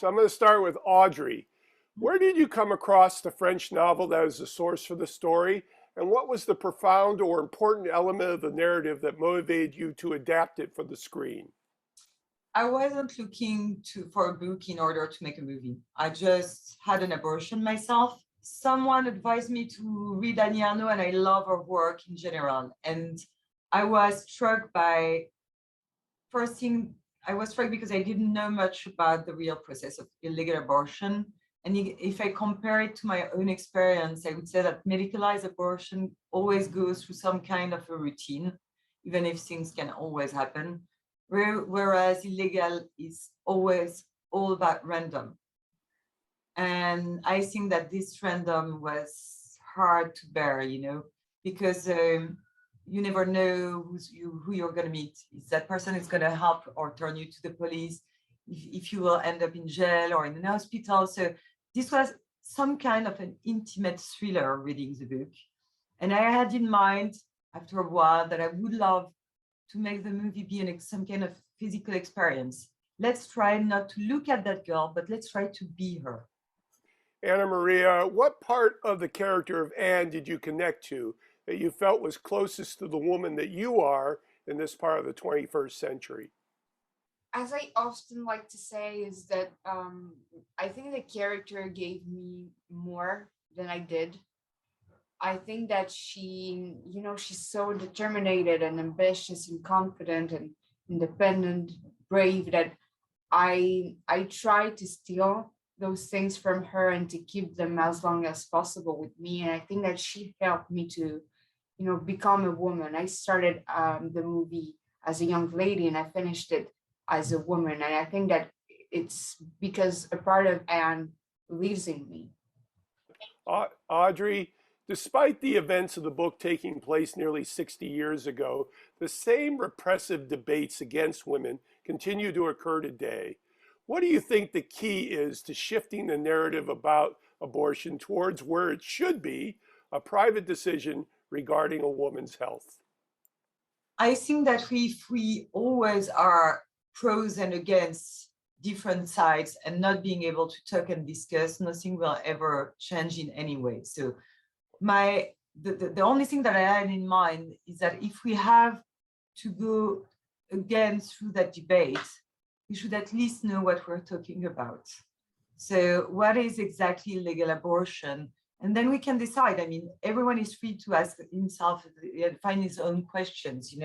So I'm going to start with Audrey. Where did you come across the French novel that is the source for the story? And what was the profound or important element of the narrative that motivated you to adapt it for the screen? I wasn't looking for a book in order to make a movie. I just had an abortion myself. Someone advised me to read Annie Ernaux, and I love her work in general. And I was struck by, first thing, I was struck because I didn't know much about the real process of illegal abortion. And if I compare it to my own experience, I would say that medicalized abortion always goes through some kind of a routine, even if things can always happen. Whereas illegal is always all about random. And I think that this random was hard to bear, because you never know who you're going to meet. Is that person is going to help or turn you to the police, if you will end up in jail or in an hospital. So this was some kind of an intimate thriller reading the book. And I had in mind after a while that I would love to make the movie be some kind of physical experience. Let's try not to look at that girl, but let's try to be her. Anamarie, what part of the character of Anne did you connect to that you felt was closest to the woman that you are in this part of the 21st century? As I often like to say, is that I think the character gave me more than I did. I think that she's so determined and ambitious and confident and independent, brave, that I try to steal those things from her and to keep them as long as possible with me. And I think that she helped me to, become a woman. I started the movie as a young lady and I finished it as a woman. And I think that it's because a part of Anne lives in me. Audrey, despite the events of the book taking place nearly 60 years ago, the same repressive debates against women continue to occur today. What do you think the key is to shifting the narrative about abortion towards where it should be, a private decision regarding a woman's health? I think that if we always are pros and against different sides and not being able to talk and discuss, nothing will ever change in any way. So the only thing that I had in mind is that if we have to go again through that debate, we should at least know what we're talking about. So what is exactly legal abortion? And then we can decide. I mean, everyone is free to ask himself and find his own questions,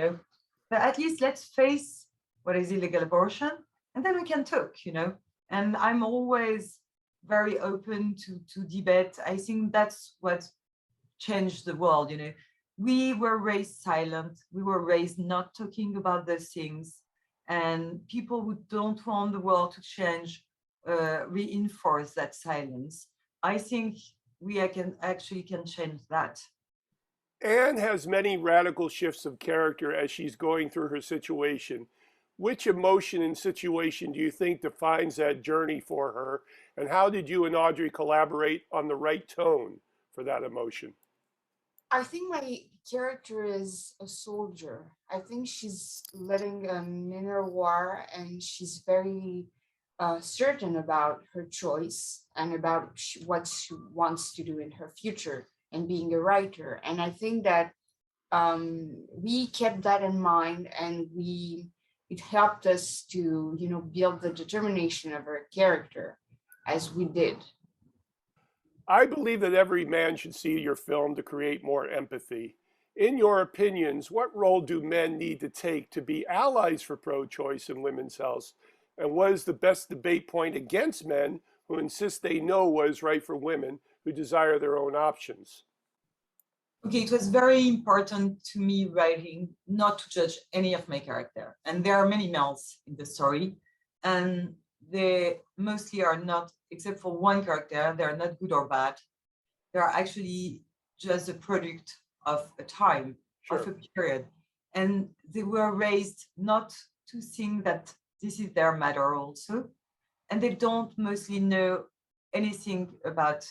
but at least let's face what is illegal abortion, and then we can talk, and I'm always very open to debate. I think that's what changed the world. We were raised silent, we were raised not talking about those things, and people who don't want the world to change reinforce that silence. I think we can change that. Anne has many radical shifts of character as she's going through her situation. Which emotion and situation do you think defines that journey for her? And how did you and Audrey collaborate on the right tone for that emotion? I think my character is a soldier. I think she's living an inner war and she's very certain about her choice and about what she wants to do in her future and being a writer. And I think that we kept that in mind, and it helped us to build the determination of her character as we did. I believe that every man should see your film to create more empathy. In your opinions, what role do men need to take to be allies for pro-choice and women's health? And what is the best debate point against men who insist they know what is right for women who desire their own options? Okay, it was very important to me writing not to judge any of my character. And there are many males in the story, and they mostly are not, except for one character, they're not good or bad. They're actually just a product of a time, Sure. of a period. And they were raised not to think that this is their matter also. And they don't mostly know anything about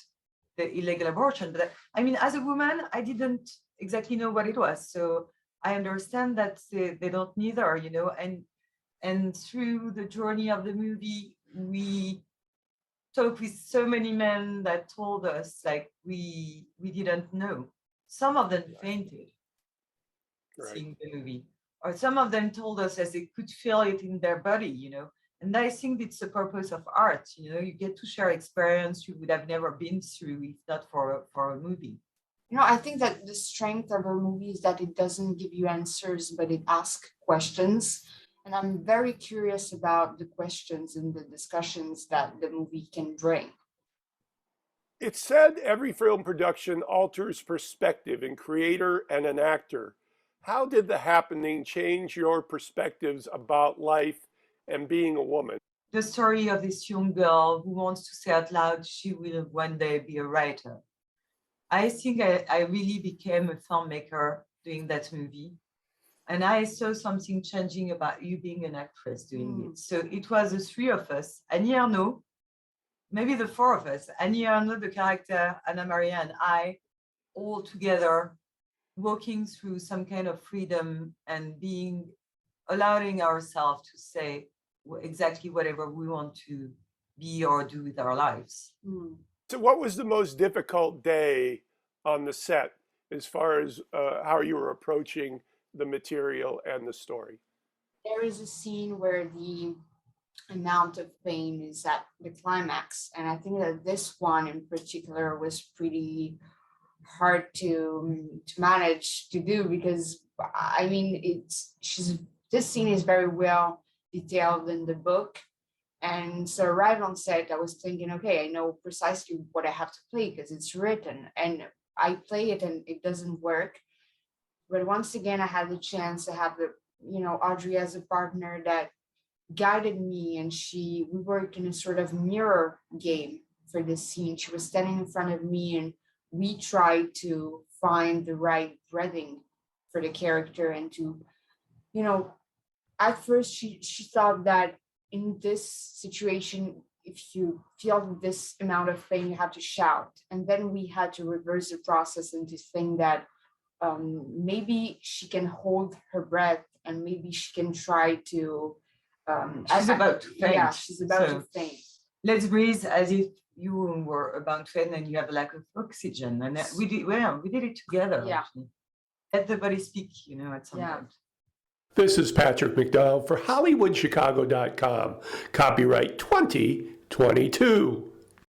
the illegal abortion. But I mean, as a woman, I didn't exactly know what it was. So I understand that they don't neither, and through the journey of the movie, we talked with so many men that told us like we didn't know. Some of them fainted seeing the movie, or some of them told us as they could feel it in their body, you know. And I think it's the purpose of art, you know. You get to share experience you would have never been through if not for a movie. You know, I think that the strength of a movie is that it doesn't give you answers, but it asks questions. And I'm very curious about the questions and the discussions that the movie can bring. It's said every film production alters perspective in creator and an actor. How did The Happening change your perspectives about life and being a woman? The story of this young girl who wants to say out loud she will one day be a writer. I think I really became a filmmaker doing that movie. And I saw something changing about you being an actress doing it. So it was the three of us, Annie Ernaux, maybe the four of us, Annie Ernaux, the character, Anamarie, and I, all together, walking through some kind of freedom and allowing ourselves to say exactly whatever we want to be or do with our lives. So what was the most difficult day on the set as far as how you were approaching the material and the story? There is a scene where the amount of pain is at the climax. And I think that this one in particular was pretty hard to manage to do, because I mean, this scene is very well detailed in the book. And so right on set, I was thinking, okay, I know precisely what I have to play because it's written, and I play it and it doesn't work. But once again, I had the chance to have Audrey as a partner that guided me, and we worked in a sort of mirror game for this scene. She was standing in front of me and we tried to find the right breathing for the character, and to, at first she thought that in this situation, if you feel this amount of pain, you have to shout. And then we had to reverse the process and to think that maybe she can hold her breath and maybe she can try to. She's about to faint. Yeah, she's about to faint. Let's breathe as if you were about to faint and you have a lack of oxygen. And we did it together. Yeah. Actually. Let the body speak, at some point. This is Patrick McDonald for HollywoodChicago.com. Copyright 2022.